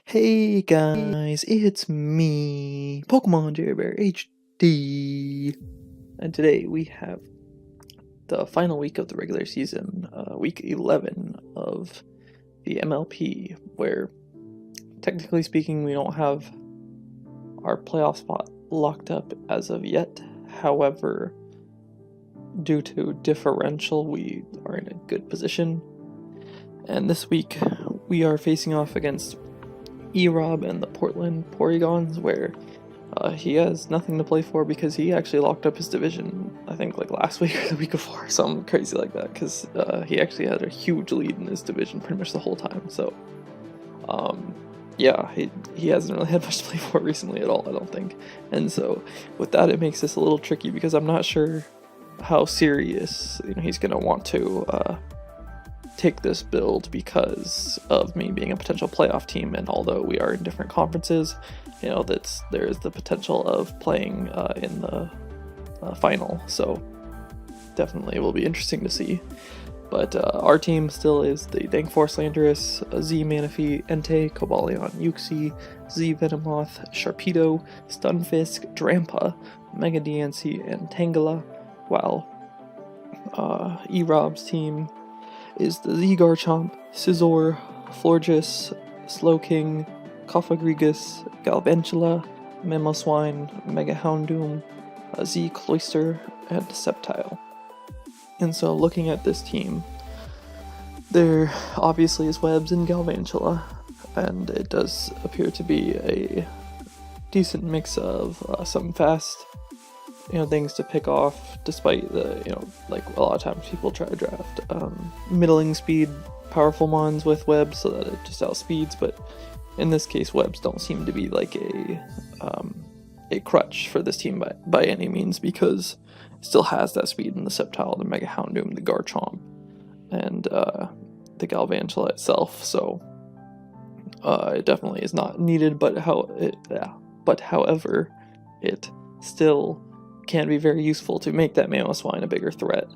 Hey guys, it's me, Pokemon Bear HD, and today we have the final week of the regular season, week 11 of the MLP, where technically speaking we don't have our playoff spot locked up as of yet. However, due to differential, we are in a good position, and this week we are facing off against E-Rob and the Portland Porygons, where he has nothing to play for because he actually locked up his division, I think like last week or the week before, something crazy like that, because he actually had a huge lead in his division pretty much the whole time. So yeah, he hasn't really had much to play for recently at all, I don't think. And so with that, it makes this a little tricky because I'm not sure how serious he's going to want to take this build because of me being a potential playoff team, and although we are in different conferences, there is the potential of playing in the final, so definitely it will be interesting to see. But our team still is the Dankforce Landorus, Z Manaphy, Entei, Cobalion, Uxie, Z Venomoth, Sharpedo, Stunfisk, Drampa, Mega DNC, and Tangela, while E-Rob's team is the Z Garchomp, Scizor, Florges, Slowking, Cofagrigus, Galvantula, Mamoswine, Mega Houndoom, Z Cloyster, and Sceptile. And so looking at this team, there obviously is Webs and Galvantula, and it does appear to be a decent mix of some fast things to pick off, despite the, like a lot of times people try to draft middling speed powerful mons with webs so that it just outspeeds, but in this case webs don't seem to be like a crutch for this team by any means, because it still has that speed in the Sceptile, the Mega Houndoom, the Garchomp, and the Galvantula itself, so it definitely is not needed, but however, it still can be very useful to make that Mamoswine a bigger threat.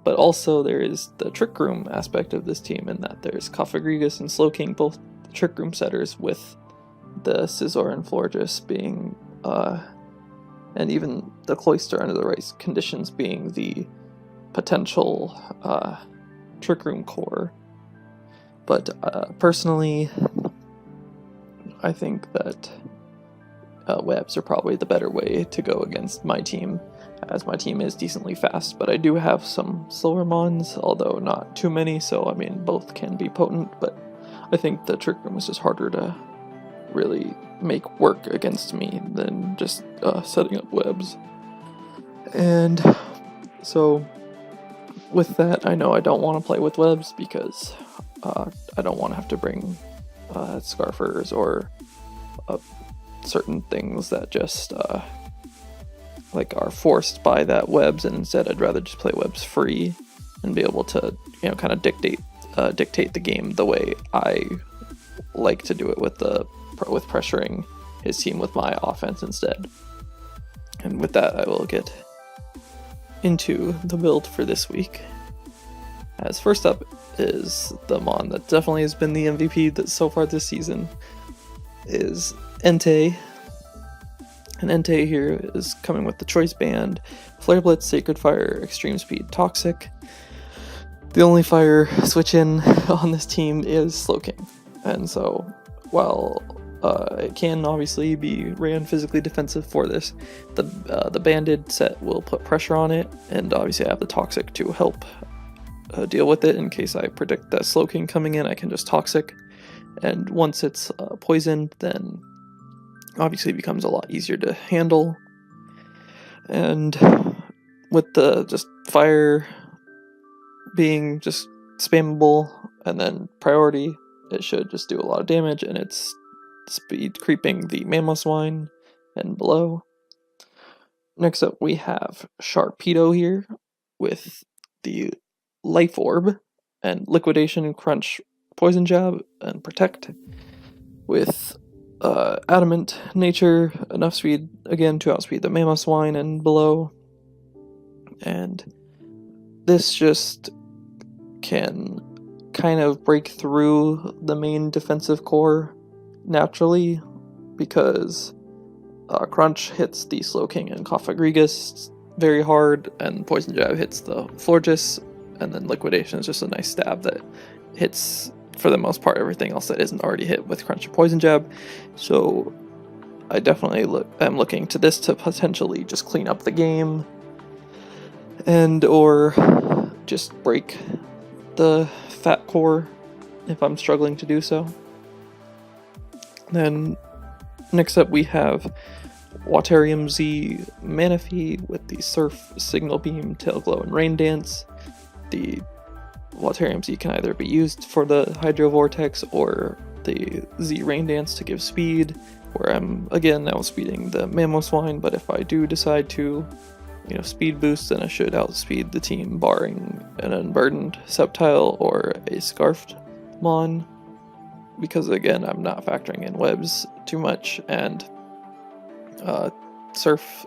But also there is the Trick Room aspect of this team, in that there's Cofagrigus and Slowking, both the Trick Room setters, with the Scizor and Florges being, and even the Cloyster under the right conditions being the potential Trick Room core. But personally, I think that webs are probably the better way to go against my team, as my team is decently fast, but I do have some slower mons, although not too many, so I mean both can be potent, but I think the Trick Room is just harder to really make work against me than just setting up webs. And so with that, I know I don't want to play with webs because I don't want to have to bring Scarfers or certain things that just are forced by that webs, and instead I'd rather just play webs free and be able to kind of dictate the game the way I like to do it, with pressuring his team with my offense instead. And with that, I will get into the build for this week. As first up is the mon that definitely has been the MVP so far this season, is Entei. And Entei here is coming with the Choice Band, Flare Blitz, Sacred Fire, Extreme Speed, Toxic. The only fire switch in on this team is Slowking, and so while it can obviously be ran physically defensive for this, the banded set will put pressure on it, and obviously I have the Toxic to help deal with it in case I predict that Slowking coming in. I can just Toxic, and once it's poisoned, then obviously it becomes a lot easier to handle. And with the just fire being just spammable and then priority, it should just do a lot of damage, and it's speed creeping the Mamoswine and below. Next up we have Sharpedo here with the Life Orb and Liquidation, Crunch, Poison Jab, and Protect, with Adamant Nature, enough speed again to outspeed the Mamoswine and below. And this just can kind of break through the main defensive core naturally, because Crunch hits the Slowking and Cofagrigus very hard, and Poison Jab hits the Florges, and then Liquidation is just a nice stab that hits, for the most part, everything else that isn't already hit with Crunch and Poison Jab. So I definitely am looking to this to potentially just clean up the game, and or just break the Fat Core if I'm struggling to do so. Then next up we have Waterium Z Manaphy with the Surf, Signal Beam, Tail Glow, and Rain Dance. The Waterium Z can either be used for the Hydro Vortex or the Z Rain Dance to give speed, where I'm again outspeeding the Mamoswine, but if I do decide to, speed boost, then I should outspeed the team, barring an Unburdened Sceptile or a Scarfed Mon, because again, I'm not factoring in webs too much, and Surf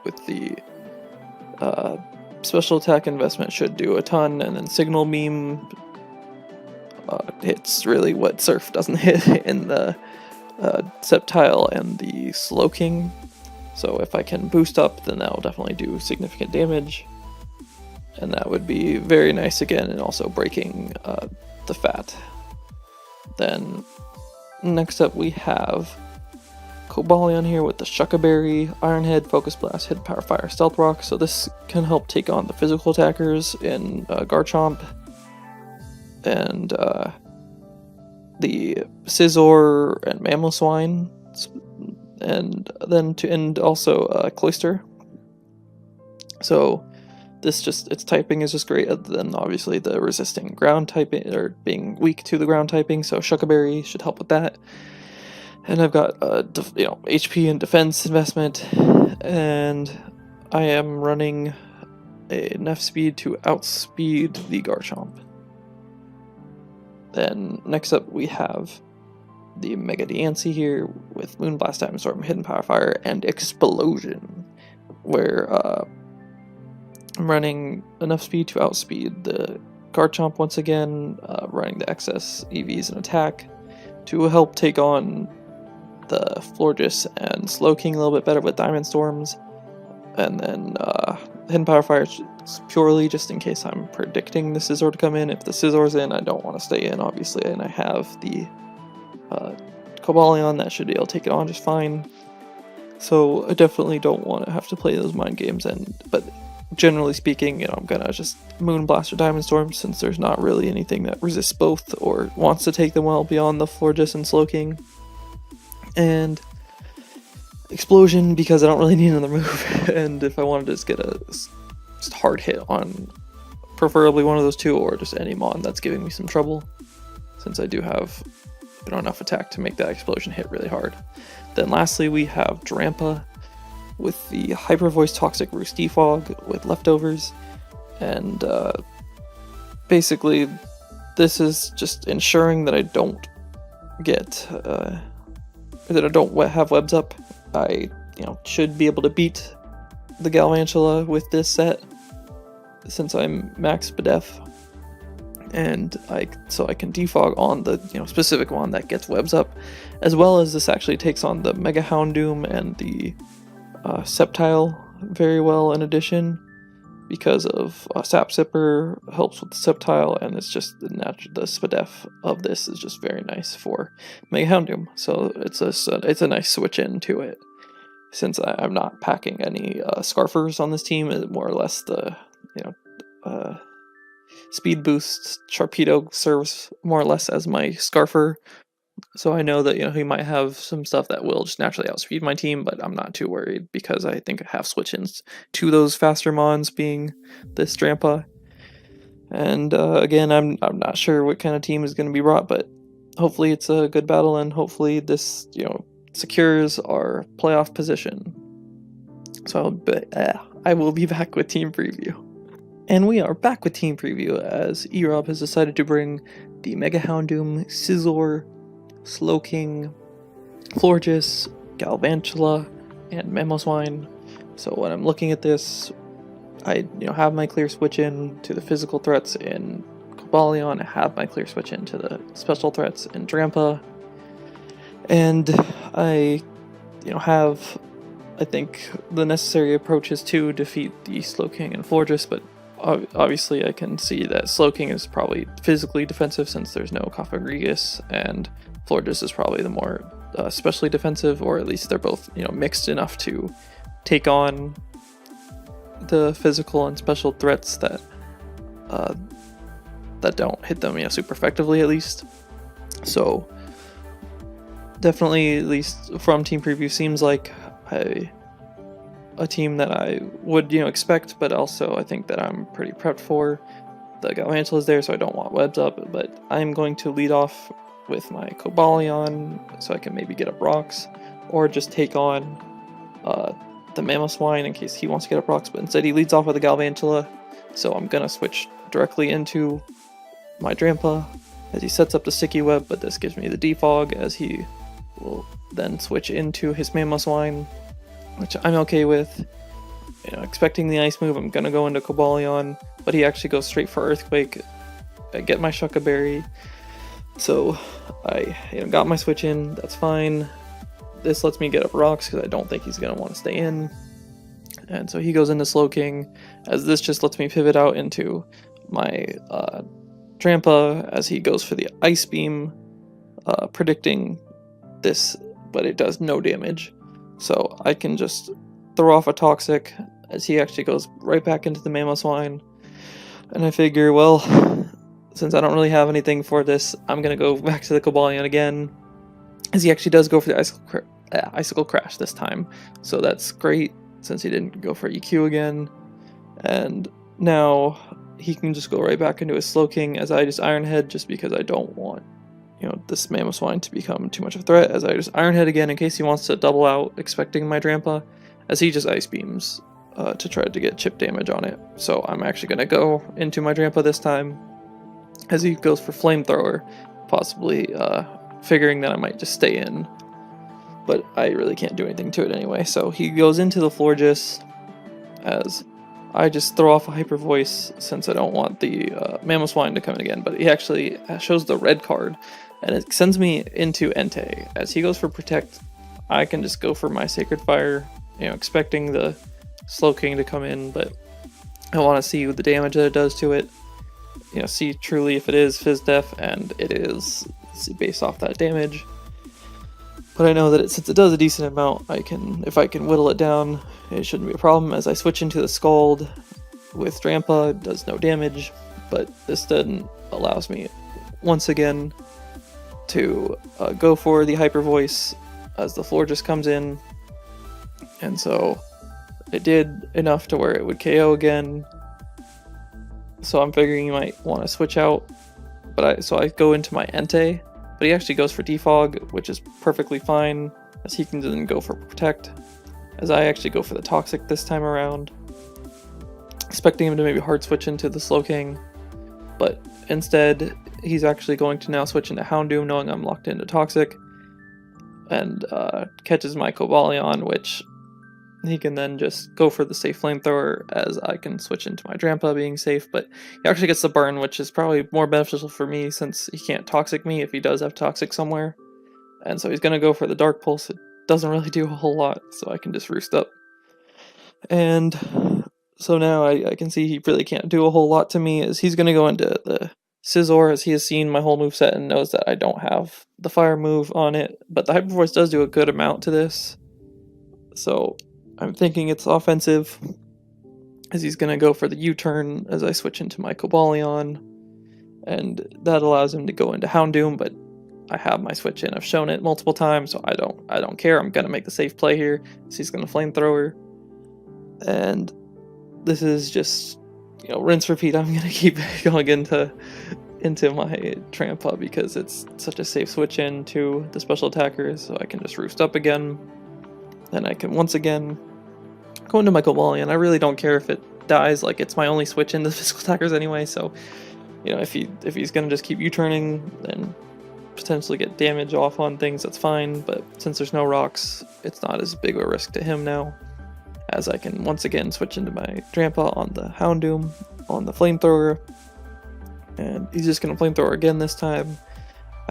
with the special attack investment should do a ton, and then Signal Beam hits really what Surf doesn't hit in the Sceptile and the Slowking. So if I can boost up, then that will definitely do significant damage, and that would be very nice again, and also breaking the Fat. Then next up we have Cobalion here with the Shuckaberry, Iron Head, Focus Blast, Hidden Power Fire, Stealth Rock, so this can help take on the physical attackers in Garchomp, and the Scizor and Mamoswine, and then to end also Cloyster. So this its typing is just great, other than obviously the resisting ground typing, or being weak to the ground typing, so Shuckaberry should help with that. And I've got HP and defense investment, and I am running enough speed to outspeed the Garchomp. Then next up we have the Mega Diancie here with Moonblast, Diamond Storm, Hidden Power Fire, and Explosion, where I'm running enough speed to outspeed the Garchomp once again, running the excess EVs and attack to help take on the Florges and Slowking a little bit better with Diamond Storms, and then Hidden Power Fire is purely just in case I'm predicting the Scizor to come in. If the Scizor's in, I don't want to stay in, obviously, and I have the Cobalion that should be able to take it on just fine. So I definitely don't want to have to play those mind games, but generally speaking, I'm gonna just Moonblast or Diamond Storm, since there's not really anything that resists both or wants to take them well beyond the Florges and Slowking. And Explosion, because I don't really need another move, and if I wanted to just get a just hard hit on preferably one of those two, or just any Mon that's giving me some trouble, since I do have enough attack to make that Explosion hit really hard. Then lastly we have Drampa with the Hyper Voice Toxic Roost Defog with Leftovers, and basically this is just ensuring that I don't get that I don't have webs up. I should be able to beat the Galvantula with this set, since I'm max Spadef, and so I can defog on the specific one that gets webs up, as well as this actually takes on the Mega Houndoom and the Sceptile very well in addition, because of Sap Sipper helps with the Sceptile, and it's just the Spadef of this is just very nice for Mega Houndoom. So it's a nice switch in to it, since I'm not packing any Scarfers on this team. More or less the Speed Boost Sharpedo serves more or less as my Scarfer. So I know that he might have some stuff that will just naturally outspeed my team, but I'm not too worried, because I think I have switch-ins to those faster Mons, being this Drampa. And again, I'm not sure what kind of team is going to be brought, but hopefully it's a good battle, and hopefully this secures our playoff position. So I will be back with team preview. And we are back with team preview, as E-Rob has decided to bring the Mega Houndoom, Scizor, Slowking, Florges, Galvantula, and Mamoswine. So when I'm looking at this, I have my clear switch in to the physical threats in Cobalion, I have my clear switch into the special threats in Drampa, And I, have, I think, the necessary approaches to defeat the Slowking and Florges, but obviously I can see that Slowking is probably physically defensive since there's no Cofagrigus, and Florges is probably the more specially defensive, or at least they're both, mixed enough to take on the physical and special threats that don't hit them, super effectively, at least. So definitely, at least from team preview, seems like a team that I would, expect, but also I think that I'm pretty prepped for. The Galvantula is there, so I don't want webs up, but I'm going to lead off with my Cobalion, so I can maybe get up rocks, or just take on the Mamoswine in case he wants to get up rocks, but instead he leads off with a Galvantula, so I'm going to switch directly into my Drampa as he sets up the Sticky Web, but this gives me the Defog as he will then switch into his Mamoswine, which I'm okay with. Expecting the Ice move, I'm going to go into Cobalion, but he actually goes straight for Earthquake. I get my Shucka Berry, so I got my switch in, that's fine. This lets me get up rocks because I don't think he's going to want to stay in. And so he goes into Slowking, as this just lets me pivot out into my Drampa as he goes for the Ice Beam, predicting this, but it does no damage. So I can just throw off a Toxic as he actually goes right back into the Mamoswine. And I figure, well, since I don't really have anything for this, I'm going to go back to the Cobalion again, as he actually does go for the Icicle Crash this time. So that's great, since he didn't go for EQ again. And now he can just go right back into his Slowking as I just Iron Head, just because I don't want, this Mamoswine to become too much of a threat, as I just Iron Head again in case he wants to double out, expecting my Drampa, as he just Ice Beams to try to get chip damage on it. So I'm actually going to go into my Drampa this time, as he goes for Flamethrower, possibly figuring that I might just stay in, but I really can't do anything to it anyway. So he goes into the Florges, as I just throw off a Hyper Voice since I don't want the Mamoswine to come in again, but he actually shows the red card, and it sends me into Entei. As he goes for Protect, I can just go for my Sacred Fire, expecting the Slowking to come in, but I want to see the damage that it does to it. See truly if it is Fizz Def, and it is, based off that damage. But I know that since it does a decent amount, if I can whittle it down, it shouldn't be a problem. As I switch into the Scald with Drampa, it does no damage, but this then allows me once again to go for the Hyper Voice as the Florges comes in, and so it did enough to where it would KO again. So I'm figuring you might want to switch out, so I go into my Entei, but he actually goes for Defog, which is perfectly fine, as he can then go for Protect, as I actually go for the Toxic this time around, expecting him to maybe hard switch into the Slowking, but instead he's actually going to now switch into Houndoom, knowing I'm locked into Toxic, and catches my Cobalion, which he can then just go for the safe Flamethrower, as I can switch into my Drampa being safe, but he actually gets the burn, which is probably more beneficial for me since he can't Toxic me if he does have Toxic somewhere. And so he's going to go for the Dark Pulse. It doesn't really do a whole lot, so I can just roost up. And so now I can see he really can't do a whole lot to me, as he's going to go into the Scizor, as he has seen my whole moveset and knows that I don't have the Fire move on it, but the Hyper Voice does do a good amount to this. So I'm thinking it's offensive, as he's going to go for the U-turn as I switch into my Cobalion, and that allows him to go into Houndoom, but I have my switch in. I've shown it multiple times, so I don't care. I'm going to make the safe play here, so he's going to Flamethrower, and this is just, rinse repeat. I'm going to keep going into my Trampa because it's such a safe switch in to the special attackers, so I can just roost up again. Then I can once again go into my Cobalion. I really don't care if it dies, like it's my only switch into physical attackers anyway, so if he's gonna just keep U-turning and potentially get damage off on things, that's fine, but since there's no rocks, it's not as big of a risk to him now, as I can once again switch into my Drampa on the Houndoom, on the Flamethrower, and he's just gonna Flamethrower again this time.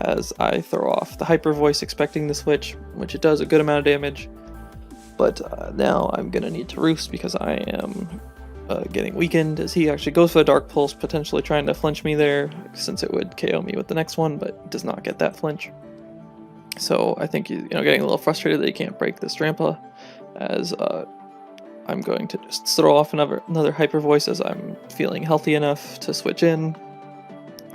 as I throw off the Hyper Voice expecting the switch, which it does a good amount of damage. But now I'm going to need to Roost because I am getting weakened, as he actually goes for the Dark Pulse, potentially trying to flinch me there, since it would KO me with the next one, but does not get that flinch. So I think he's getting a little frustrated that he can't break this Drampa, as I'm going to just throw off another Hyper Voice as I'm feeling healthy enough to switch in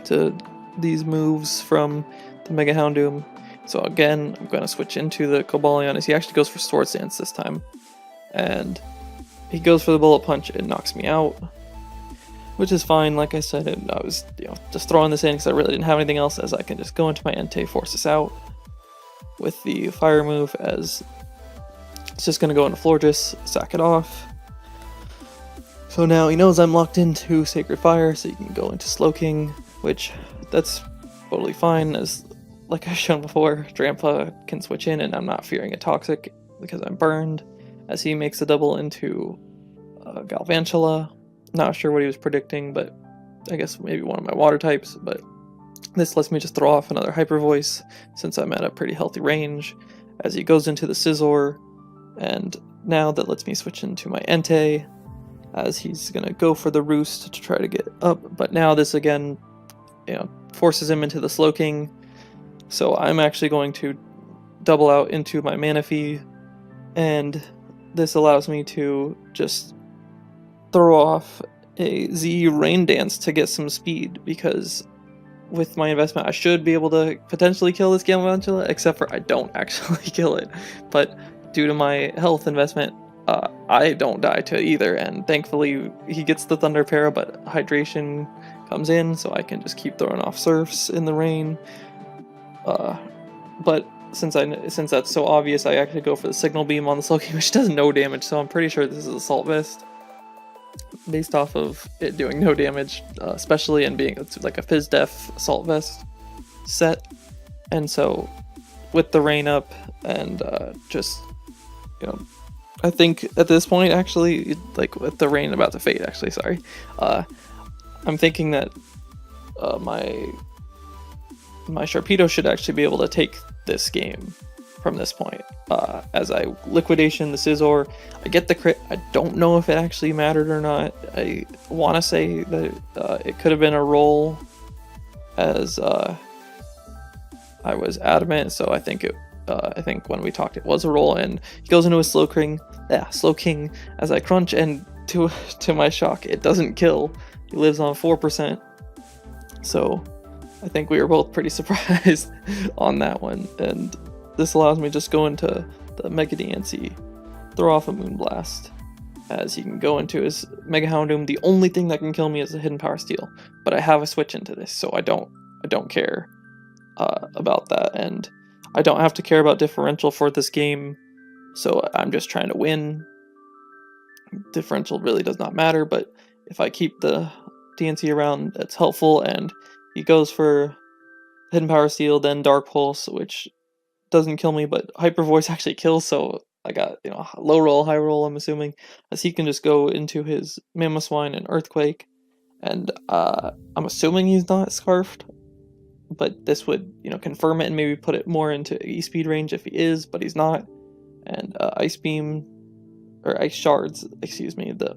to these moves from the Mega Houndoom. So again, I'm going to switch into the Cobalion, as he actually goes for Swords Dance this time. And he goes for the Bullet Punch, it knocks me out, which is fine. Like I said, I was just throwing this in because I really didn't have anything else, as I can just go into my Entei, force this out with the Fire move, as it's just going to go into Florges, sack it off. So now he knows I'm locked into Sacred Fire, so you can go into Slowking, which that's totally fine, as like I've shown before, Drampa can switch in and I'm not fearing a Toxic because I'm burned, as he makes a double into Galvantula. Not sure what he was predicting, but I guess maybe one of my water types, but this lets me just throw off another Hyper Voice since I'm at a pretty healthy range, as he goes into the Scizor, and now that lets me switch into my Entei, as he's going to go for the Roost to try to get up, but now this again forces him into the Slowking, so I'm actually going to double out into my Manaphy, and this allows me to just throw off a Z Rain Dance to get some speed, because with my investment I should be able to potentially kill this Galvantula, except for I don't actually kill it, but due to my health investment, I don't die to either, and thankfully he gets the Thunder Para, but Hydration comes in, so I can just keep throwing off Surfs in the rain. But since that's so obvious, I actually go for the Signal Beam on the Slowking, which does no damage, so I'm pretty sure this is Assault Vest, based off of it doing no damage, especially in being like a Fizz Def Assault Vest set. And so with the rain up and just I think at this point, actually, like with the rain about to fade, actually, sorry, I'm thinking that my Sharpedo should actually be able to take this game from this point. As I Liquidation the Scizor, I get the crit. I don't know if it actually mattered or not. I want to say that it could have been a roll, as I was adamant, so I think when we talked it was a roll, and he goes into a Slowking, as I crunch, and to my shock, it doesn't kill. He lives on 4%. So I think we were both pretty surprised on that one, and this allows me to just go into the Mega DNC, throw off a Moonblast, as he can go into his Mega Houndoom. The only thing that can kill me is a Hidden Power Steel, but I have a switch into this, so I don't care about that, and I don't have to care about differential for this game, so I'm just trying to win. Differential really does not matter, but if I keep the DNC around, that's helpful, and he goes for Hidden Power Steel, then Dark Pulse, which doesn't kill me, but Hyper Voice actually kills, so I got, low roll, high roll, I'm assuming, as he can just go into his Mamoswine and Earthquake, and I'm assuming he's not Scarfed, but this would, confirm it and maybe put it more into E-Speed range if he is, but he's not, and Ice Beam, or Ice Shards, excuse me, the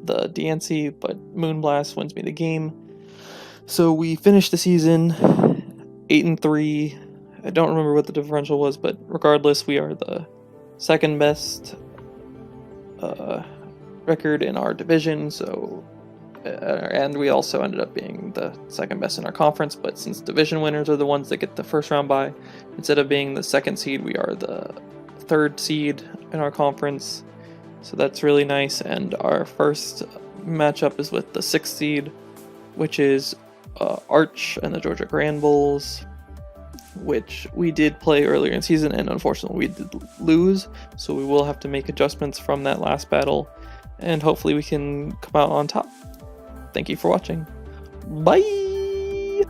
DNC, but Moonblast wins me the game. So we finished the season 8-3. I don't remember what the differential was, but regardless, we are the second best record in our division, so and we also ended up being the second best in our conference, but since division winners are the ones that get the first round bye, instead of being the second seed, we are the third seed in our conference, so that's really nice. And our first matchup is with the 6th seed, which is Arch and the Georgia Grand Bulls, which we did play earlier in season, and unfortunately we did lose, so we will have to make adjustments from that last battle, and hopefully we can come out on top. Thank you for watching. Bye!